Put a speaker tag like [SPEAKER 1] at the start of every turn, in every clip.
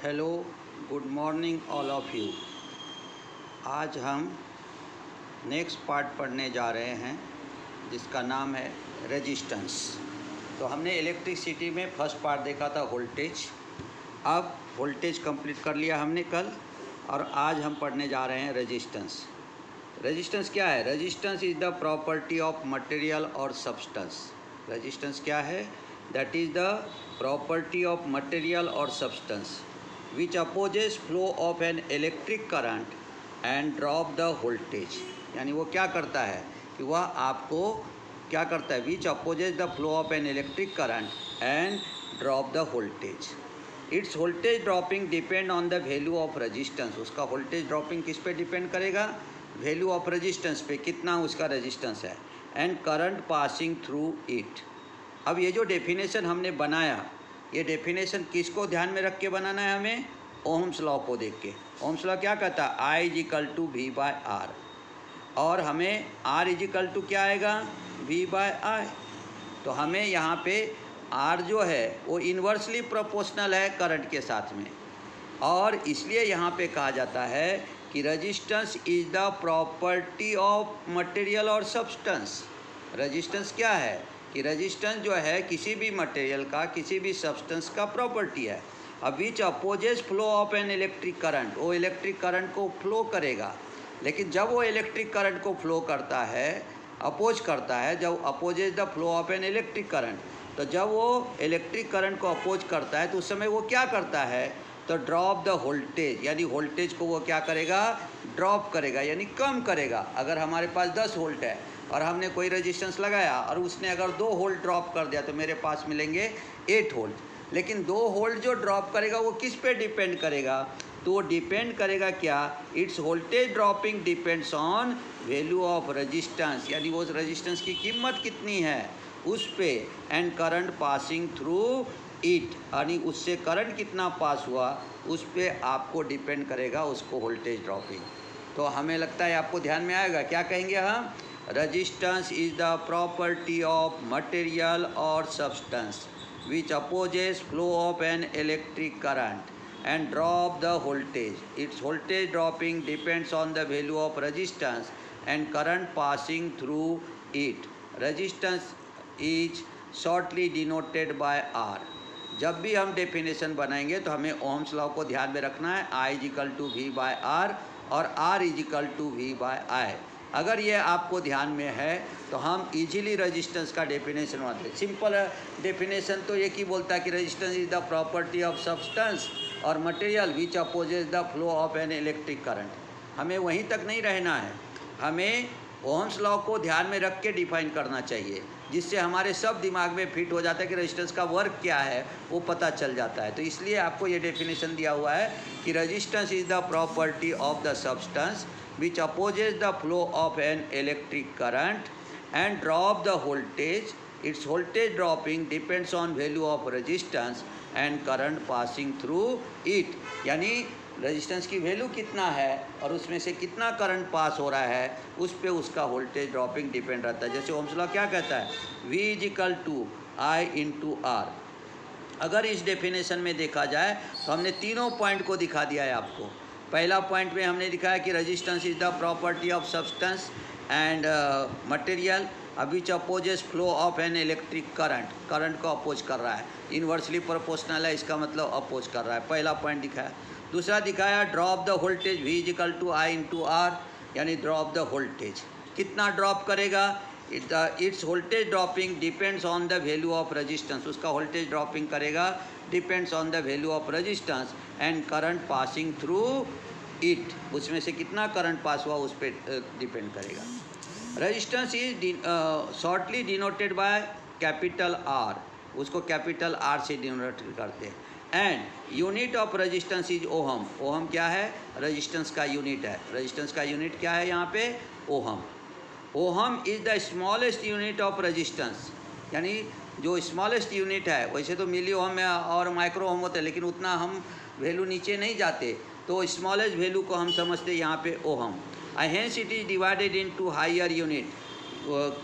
[SPEAKER 1] Hello, good morning all of you. आज हम next part पढ़ने जा रहे हैं जिसका नाम है रेजिस्टेंस। तो हमने इलेक्ट्रिसिटी में फर्स्ट पार्ट देखा था वोल्टेज। अब वोल्टेज कंप्लीट कर लिया हमने कल, और आज हम पढ़ने जा रहे हैं रेजिस्टेंस। रेजिस्टेंस क्या है? Resistance is the property of material और सब्सटेंस। रेजिस्टेंस क्या है? That is the property of material और substance which opposes flow of an electric current and drop the voltage। यानी वो क्या करता है कि वह आपको क्या करता है? which opposes the flow of an electric current and drop the voltage। its voltage dropping depend on the value of resistance। उसका voltage dropping किस पे डिपेंड करेगा? वैल्यू ऑफ रेजिस्टेंस पे, कितना उसका रेजिस्टेंस है। And current passing through it. अब ये जो डेफिनेशन हमने बनाया, ये डेफिनेशन किसको ध्यान में रख के बनाना है हमें? ओम्स लॉ को देख के। ओम्स लॉ क्या कहता है? I is equal to V by R, और हमें R इज इक्वल टू क्या आएगा? V by I. तो हमें यहाँ पे R जो है वो इन्वर्सली प्रोपोर्शनल है करंट के साथ में, और इसलिए यहाँ पे कहा जाता है कि resistance is the property of material और सब्सटेंस। रेजिस्टेंस क्या है कि रेजिस्टेंस जो है किसी भी मटेरियल का, किसी भी सब्सटेंस का प्रॉपर्टी है। अब which opposes flow of an electric current, वो इलेक्ट्रिक करंट को फ्लो करेगा। लेकिन जब वो इलेक्ट्रिक करंट को फ्लो करता है, अपोज करता है, जब opposes the flow of an electric current, तो जब वो इलेक्ट्रिक करंट को अपोज करता है तो उस समय वो क्या करता है? तो ड्रॉप द वोल्टेज, यानी वोल्टेज को वो क्या करेगा? ड्रॉप करेगा, यानी कम करेगा। अगर हमारे पास 10 वोल्ट है और हमने कोई रेजिस्टेंस लगाया और उसने अगर 2 वोल्ट ड्रॉप कर दिया तो मेरे पास मिलेंगे 8 वोल्ट। लेकिन 2 वोल्ट जो ड्रॉप करेगा वो किस पे डिपेंड करेगा? तो वो डिपेंड करेगा क्या? It's voltage dropping depends on value of resistance, यानी वो रेजिस्टेंस की कीमत कितनी है उस पे। And current passing through it, यानी उससे करंट कितना पास हुआ उस पे आपको डिपेंड करेगा उसको वोल्टेज ड्रॉपिंग। तो हमें लगता है आपको ध्यान में आएगा। क्या कहेंगे हम? Resistance is the property of material और substance which opposes flow of an electric current and drop the voltage। its voltage dropping depends on the value of resistance and current passing through it। resistance is shortly denoted by R। जब भी हम definition बनाएंगे तो हमें Ohm's law को ध्यान में रखना है। I is equal to V by R और R is equal to V by I. अगर ये आपको ध्यान में है तो हम इजीली रेजिस्टेंस का डेफिनेशन बनाते हैं। सिंपल डेफिनेशन तो एक ही बोलता है कि resistance is the property of substance और material which opposes the flow of an electric current. हमें वहीं तक नहीं रहना है, हमें ओम्स लॉ को ध्यान में रख के डिफाइन करना चाहिए, जिससे हमारे सब दिमाग में फिट हो जाता है कि रेजिस्टेंस का वर्क क्या है, वो पता चल जाता है। तो इसलिए आपको ये डेफिनेशन दिया हुआ है कि resistance is the property of the substance which opposes the flow of an electric current and drop the voltage। its voltage dropping depends on value of resistance and current passing through it। यानी resistance की value कितना है और उसमें से कितना current pass हो रहा है उस पे उसका वोल्टेज ड्रॉपिंग डिपेंड रहता है। जैसे ओम्स लॉ क्या कहता है? V is equal to I into R. अगर इस डेफिनेशन में देखा जाए तो हमने तीनों पॉइंट को दिखा दिया है आपको। पहला पॉइंट में हमने दिखाया कि resistance is the property of substance and material which opposes flow of an electric current, current को अपोज कर रहा है, इन्वर्सली प्रोपोर्शनल है, इसका मतलब अपोज कर रहा है। पहला पॉइंट दिखाया। दूसरा दिखाया drop the voltage, V is equal to I into R, यानी ड्रॉप द वोल्टेज। कितना ड्रॉप करेगा? It's voltage dropping depends on the value of resistance. उसका वोल्टेज ड्रॉपिंग करेगा depends on the value of resistance and current passing through it, उसमें से कितना current pass हुआ उस पर डिपेंड करेगा। Resistance is shortly denoted by capital R, उसको कैपिटल आर से डिनोट करते हैं। And unit of resistance is ohm. Ohm क्या है? रेजिस्टेंस का यूनिट है। रेजिस्टेंस का यूनिट क्या है यहाँ पे? Ohm. Ohm is the smallest unit of resistance, यानी जो स्मॉलेस्ट यूनिट है, वैसे तो मिली ओहम और माइक्रो ओहम होते हैं, लेकिन उतना हम वैल्यू नीचे नहीं जाते, तो स्मॉलेस्ट वैल्यू को हम समझते हैं यहाँ पे ohm. Hence it is divided into higher unit.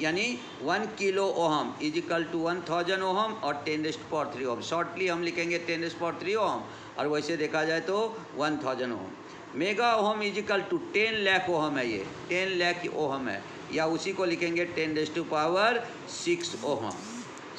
[SPEAKER 1] यानी 1 kilo ohm is equal to 1000 ohm और 10⁻³ ओहम। शॉर्टली हम लिखेंगे 10⁻³ ओहम और वैसे देखा जाए तो 1000 ohm. Mega ohm is equal to 10 lakh ohm है, ये 10 लाख ओहम है, या उसी को लिखेंगे 10⁻6 ओहम।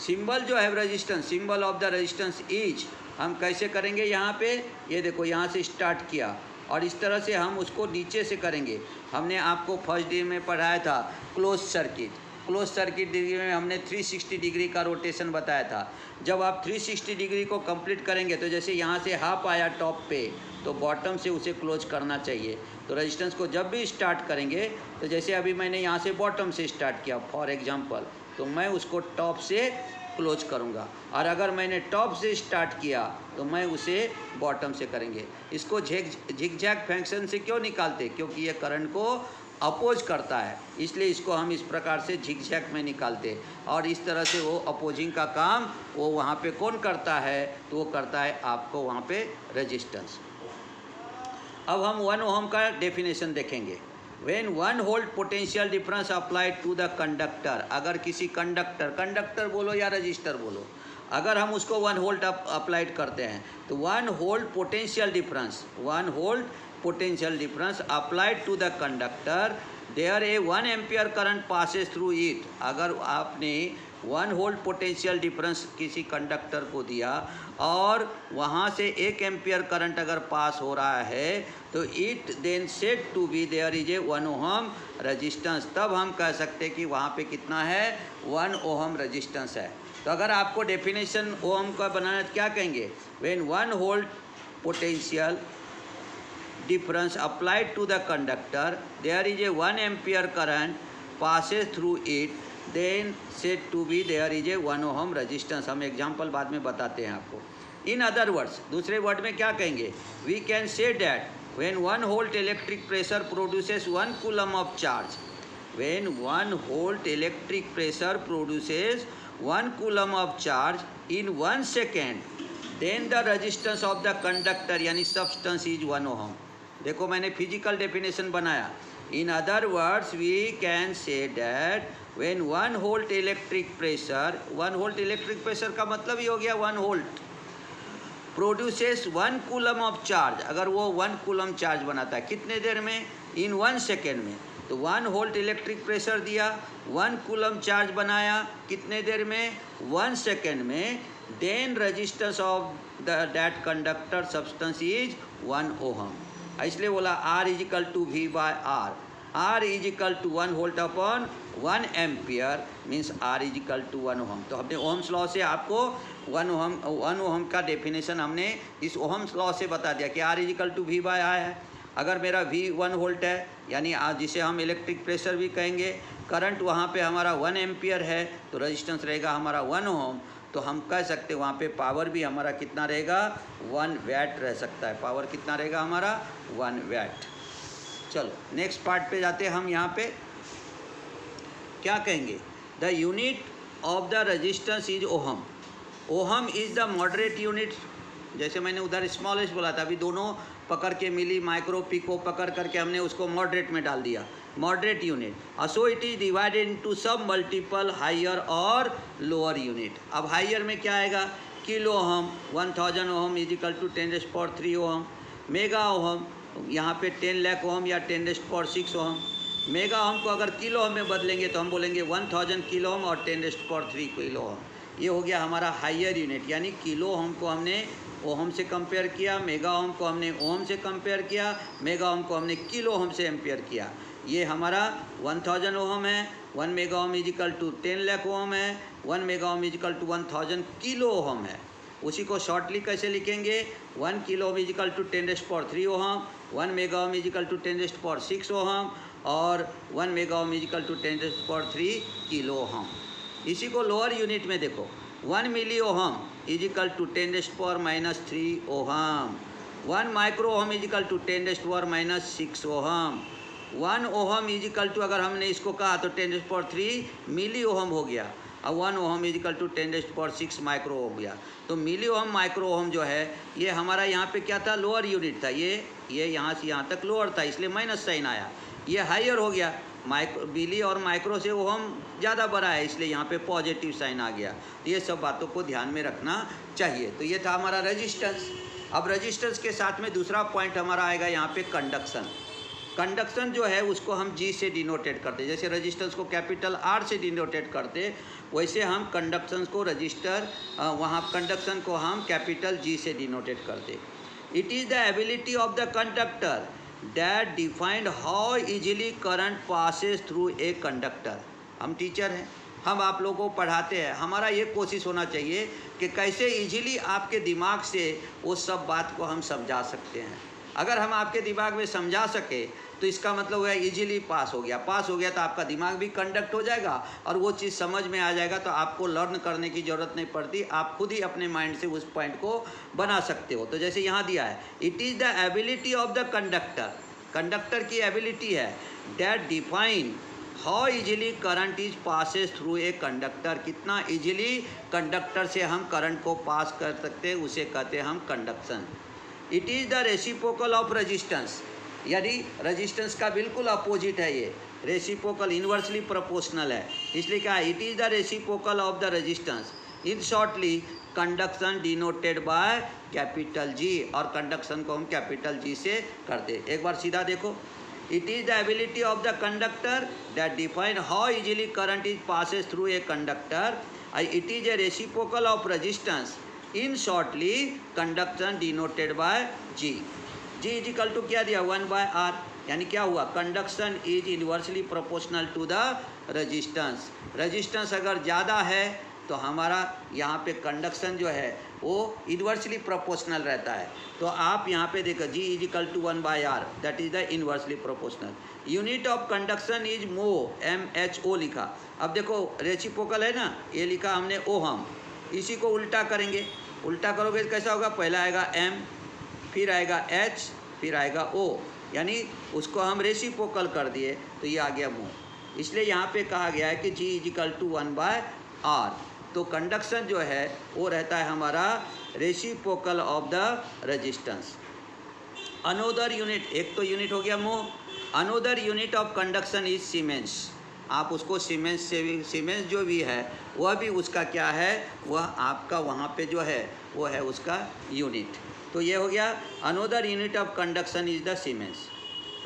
[SPEAKER 1] सिंबल जो है resistance, symbol of the resistance is, हम कैसे करेंगे यहाँ पे, ये देखो यहाँ से स्टार्ट किया और इस तरह से हम उसको नीचे से करेंगे। हमने आपको फर्स्ट डे में पढ़ाया था close circuit. Close circuit degree में हमने 360 डिग्री का रोटेशन बताया था। जब आप 360 डिग्री को कंप्लीट करेंगे तो जैसे यहाँ से हाफ आया टॉप पे, तो बॉटम से उसे क्लोज करना चाहिए। तो रेजिस्टेंस को जब भी स्टार्ट करेंगे, तो जैसे अभी मैंने यहाँ से बॉटम से स्टार्ट किया फॉर एग्जांपल, तो मैं उसको टॉप से क्लोज करूँगा, और अगर मैंने टॉप से स्टार्ट किया तो मैं उसे बॉटम से करेंगे। इसको झिगझैग फंक्शन से क्यों निकालते, क्योंकि ये करंट को अपोज करता है, इसलिए इसको हम इस प्रकार से झिगझैग में निकालते। और इस तरह से वो अपोजिंग का काम वो वहाँ पे कौन करता है, तो वो करता है आपको वहाँ पे रेजिस्टेंस। अब हम 1 ओहम का डेफिनेशन देखेंगे। When 1 volt potential difference applied to the conductor, अगर किसी कंडक्टर बोलो या रजिस्टर बोलो, अगर हम उसको 1 वोल्ट अप्लाइड करते हैं तो 1 volt potential difference applied to the conductor, there a 1 ampere current passes through it. अगर आपने 1 वोल्ट पोटेंशियल डिफरेंस किसी कंडक्टर को दिया और वहाँ से 1 एम्पियर करंट अगर पास हो रहा है, तो it then said to be there is a 1 ohm resistance. तब हम कह सकते हैं कि वहाँ पे कितना है, 1 ओहम रेजिस्टेंस है। तो अगर आपको डेफिनेशन ओहम का बनाना तो क्या कहेंगे, when 1 volt potential difference applied to the conductor, there is a 1 ampere current passes through it, then said to be there is a 1 ohm resistance। हम एग्जाम्पल बाद में बताते हैं आपको। इन अदर वर्ड्स, दूसरे वर्ड में क्या कहेंगे, we can say that when 1 volt electric pressure produces 1 coulomb of charge, when 1 volt electric pressure produces 1 coulomb of charge in 1 second, then the resistance of the conductor यानी substance is 1 ohm। देखो मैंने physical definition बनाया। In other words we can say that when 1 volt electric pressure, 1 volt electric pressure का मतलब ही हो गया 1 volt, produces 1 coulomb of charge, अगर वो 1 कूलम चार्ज बनाता है कितने देर में, इन 1 सेकेंड में। तो 1 वोल्ट इलेक्ट्रिक प्रेशर दिया, 1 कूलम चार्ज बनाया कितने देर में, 1 सेकेंड में, then resistance of that conductor substance is 1 ohm. इसलिए बोला R is equal to V by R, R is equal to 1 volt upon 1 ampere means R is equal to 1 ohm. तो हमने Ohm's law से आपको 1 ohm का definition हमने इस Ohm's law से बता दिया कि R is equal to V by R है। अगर मेरा V 1 वोल्ट है, यानी जिसे हम इलेक्ट्रिक प्रेशर भी कहेंगे, करंट वहाँ पे हमारा 1 एम्पियर है, तो रेजिस्टेंस रहेगा हमारा 1 ओहम। तो हम कह सकते हैं वहाँ पे पावर भी हमारा कितना रहेगा, 1 वैट रह सकता है। पावर कितना रहेगा हमारा, 1 वैट। चलो नेक्स्ट पार्ट पे जाते हैं हम। यहाँ पे क्या कहेंगे, the unit of the resistance is ohm. Ohm is the moderate unit. जैसे मैंने उधर स्मॉलेस्ट बोला था, अभी दोनों पकड़ के मिली माइक्रो पिको पकड़ करके हमने उसको मॉडरेट में डाल दिया, moderate unit. So it is divided into sub multiple higher और लोअर यूनिट। अब हायर में क्या आएगा, kilo ohm, 1000 ohm is equal to 10⁻³ ohm. Mega ohm यहाँ पे 10 लाख ओहम या 10⁻6 ओहम। मेगा ओहम को अगर किलो ओहम में बदलेंगे तो हम बोलेंगे 1000 किलो ओहम और 10⁻³ किलो ओहम। ये हो गया हमारा हायर यूनिट, यानी किलो ओहम को हमने ओहम से कंपेयर किया, मेगा ओहम को हमने ओहम से कंपेयर किया, मेगा ओहम को हमने किलो ओहम से एम्पेयर किया। ये हमारा 1000 ओहम है, 1 mega ohm is equal to 10 lakh ohm है, 1 mega ohm is equal to 1000 kilo ohm है। उसी को शॉर्टली कैसे लिखेंगे, 1 kilo ohm is equal to 10⁻³ ohm, 1 mega ohm is equal to 10⁻6 ohm और 1 mega ohm is equal to 10⁻³ kilo ohm. इसी को lower unit में देखो, 1 milli ohm is equal to 10⁻³ ohm, 1 micro ohm is equal to 10⁻6 ohm, 1 ohm is equal to, अगर हमने इसको कहा तो 10⁻³ मिली ओहम हो गया, और 1 ohm is equal to 10⁻6 micro हो गया। तो मिली ओहम माइक्रो ओहम जो है ये हमारा यहाँ पे क्या था, लोअर यूनिट था। ये यहाँ से यहाँ तक लोअर था, इसलिए माइनस साइन आया। ये हायर हो गया, मिली और माइक्रो से ओहम ज़्यादा बड़ा है, इसलिए यहाँ पे पॉजिटिव साइन आ गया। तो ये सब बातों को ध्यान में रखना चाहिए। तो ये था हमारा रेजिस्टेंस। अब रेजिस्टेंस के साथ में दूसरा पॉइंट हमारा आएगा यहाँ पे कंडक्शन। कंडक्शन जो है उसको हम जी से डिनोटेड करते, जैसे रेजिस्टेंस को कैपिटल आर से डिनोटेड करते, वैसे हम कंडक्शन को वहाँ कंडक्शन को हम कैपिटल जी से डिनोटेड करते। It is the ability of the conductor that defined how easily current passes through a conductor. हम टीचर हैं, हम आप लोगों को पढ़ाते हैं, हमारा ये कोशिश होना चाहिए कि कैसे इजीली आपके दिमाग से वो सब बात को हम समझा सकते हैं। अगर हम आपके दिमाग में समझा सके तो इसका मतलब है इजीली पास हो गया। पास हो गया तो आपका दिमाग भी कंडक्ट हो जाएगा और वो चीज़ समझ में आ जाएगा, तो आपको लर्न करने की ज़रूरत नहीं पड़ती, आप खुद ही अपने माइंड से उस पॉइंट को बना सकते हो। तो जैसे यहाँ दिया है, it is the ability of the conductor, conductor की एबिलिटी है that define how easily current is passes through a conductor, कितना इजीली कंडक्टर से हम करंट को पास कर सकते हैं, उसे कहते हैं हम conduction. It is the reciprocal of resistance, यानी रेजिस्टेंस का बिल्कुल अपोजिट है ये, रेसिप्रोकल इन्वर्सली प्रोपोर्शनल है, इसलिए क्या है, it is the reciprocal of the resistance. In shortly conduction denoted by capital G, और कंडक्शन को हम कैपिटल जी से करते। एक बार सीधा देखो, it is the ability of the conductor that define how easily current is passes through a conductor, it is a reciprocal of resistance, in shortly conduction denoted by G. G is equal to क्या दिया, 1/r, यानी क्या हुआ, conduction is inversely proportional to the resistance. Resistance अगर ज़्यादा है तो हमारा यहाँ पे कंडक्शन जो है वो इन्वर्सली प्रोपोर्शनल रहता है। तो आप यहाँ पे देखो G is equal to 1/r, that is the inversely proportional. Unit of conduction is mho, MHO लिखा। अब देखो रेसिप्रोकल है ना, ये लिखा हमने ओहम, इसी को उल्टा करेंगे, उल्टा करोगे तो कैसा होगा, पहला आएगा M, फिर आएगा H, फिर आएगा O, यानी उसको हम रेसिप्रोकल कर दिए तो ये आ गया मो। इसलिए यहाँ पे कहा गया है कि G is equal to 1/r। तो कंडक्शन जो है वो रहता है हमारा reciprocal of the resistance. Another unit, एक तो यूनिट हो गया मो, another unit of conduction is siemens. आप उसको सीमेंस से भी, सीमेंस जो भी है वह भी उसका क्या है, वह आपका वहाँ पे जो है वो है उसका यूनिट। तो ये हो गया another unit of conduction is the siemens.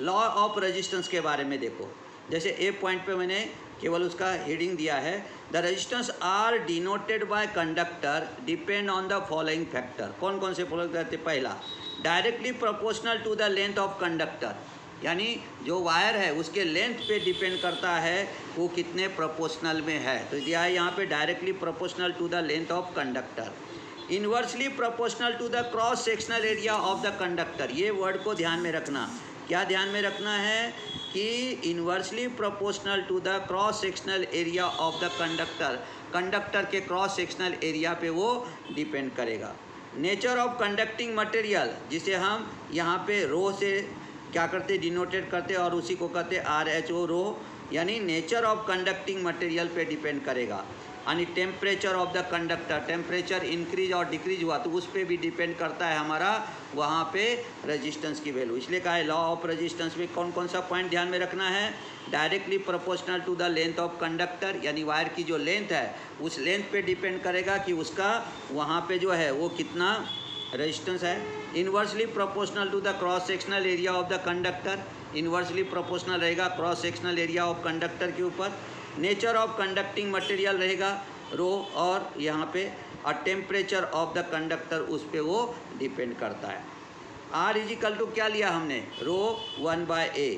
[SPEAKER 1] Law of resistance के बारे में देखो, जैसे ए पॉइंट पे मैंने केवल उसका हेडिंग दिया है, the resistance R denoted by conductor depend on the following factor. कौन कौन से फॉलो करते, पहला directly proportional to the length of conductor, यानी जो वायर है उसके लेंथ पे डिपेंड करता है वो कितने प्रोपोर्शनल में है। तो दिया है यहाँ पे directly proportional to the length of conductor. Inversely proportional to the cross sectional area of the conductor, ये वर्ड को ध्यान में रखना। क्या ध्यान में रखना है कि inversely proportional to the cross sectional area of the conductor, conductor के क्रॉस सेक्शनल एरिया पे वो डिपेंड करेगा। नेचर ऑफ कंडक्टिंग मटेरियल, जिसे हम यहाँ पे रो से क्या करते, डिनोटेड करते, और उसी को कहते RHO, रो, यानी नेचर ऑफ कंडक्टिंग मटेरियल पे डिपेंड करेगा। यानी temperature of the conductor, temperature increase और डिक्रीज हुआ तो उस पर भी डिपेंड करता है हमारा वहाँ पे रेजिस्टेंस की वैल्यू। इसलिए कहा है लॉ ऑफ रेजिस्टेंस में कौन कौन सा पॉइंट ध्यान में रखना है, directly proportional to the length of conductor, यानी वायर की जो लेंथ है उस लेंथ पे डिपेंड करेगा कि उसका वहाँ पे जो है वो कितना रेजिस्टेंस है। Inversely proportional to the cross sectional area of the conductor, inversely proportional रहेगा cross sectional area of conductor के ऊपर। नेचर ऑफ कंडक्टिंग मटेरियल रहेगा रो, और यहाँ पे और टेम्परेचर ऑफ द कंडक्टर उस पर वो डिपेंड करता है। R इज इक्वल टू क्या लिया हमने, रो 1/A।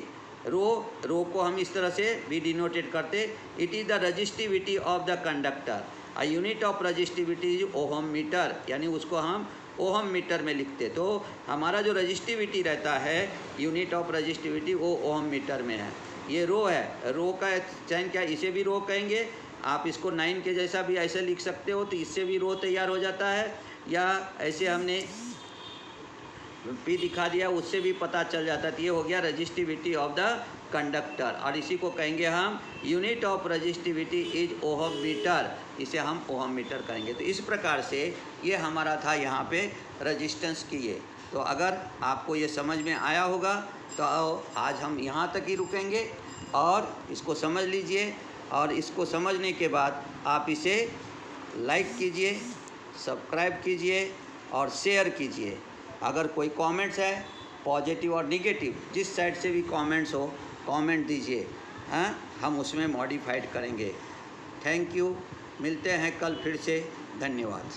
[SPEAKER 1] रो को हम इस तरह से भी डिनोटेड करते, it is the resistivity of the conductor. A unit of resistivity is ohm metre, यानी उसको हम ओहम मीटर में लिखते। तो हमारा जो रजिस्टिविटी रहता है, यूनिट ऑफ रजिस्टिविटी, वो ओहम मीटर में है। ये रो है, रो का चयन क्या, इसे भी रो कहेंगे, आप इसको 9 के जैसा भी ऐसे लिख सकते हो, तो इससे भी रो तैयार हो जाता है, या ऐसे हमने P दिखा दिया उससे भी पता चल जाता है। तो ये हो गया रजिस्टिविटी ऑफ द कंडक्टर, और इसी को कहेंगे हम unit of resistivity is ohm metre, इसे हम ओहम मीटर कहेंगे। तो इस प्रकार से ये हमारा था यहाँ पे रजिस्टेंस की ये। तो अगर आपको ये समझ में आया होगा तो आज हम यहाँ तक ही रुकेंगे। और इसको समझ लीजिए, और इसको समझने के बाद आप इसे लाइक कीजिए, सब्सक्राइब कीजिए और शेयर कीजिए। अगर कोई कमेंट्स है पॉजिटिव और निगेटिव, जिस साइड से भी कमेंट्स हो कमेंट दीजिए, हाँ, हम उसमें मॉडिफाइड करेंगे। थैंक यू, मिलते हैं कल फिर से, धन्यवाद।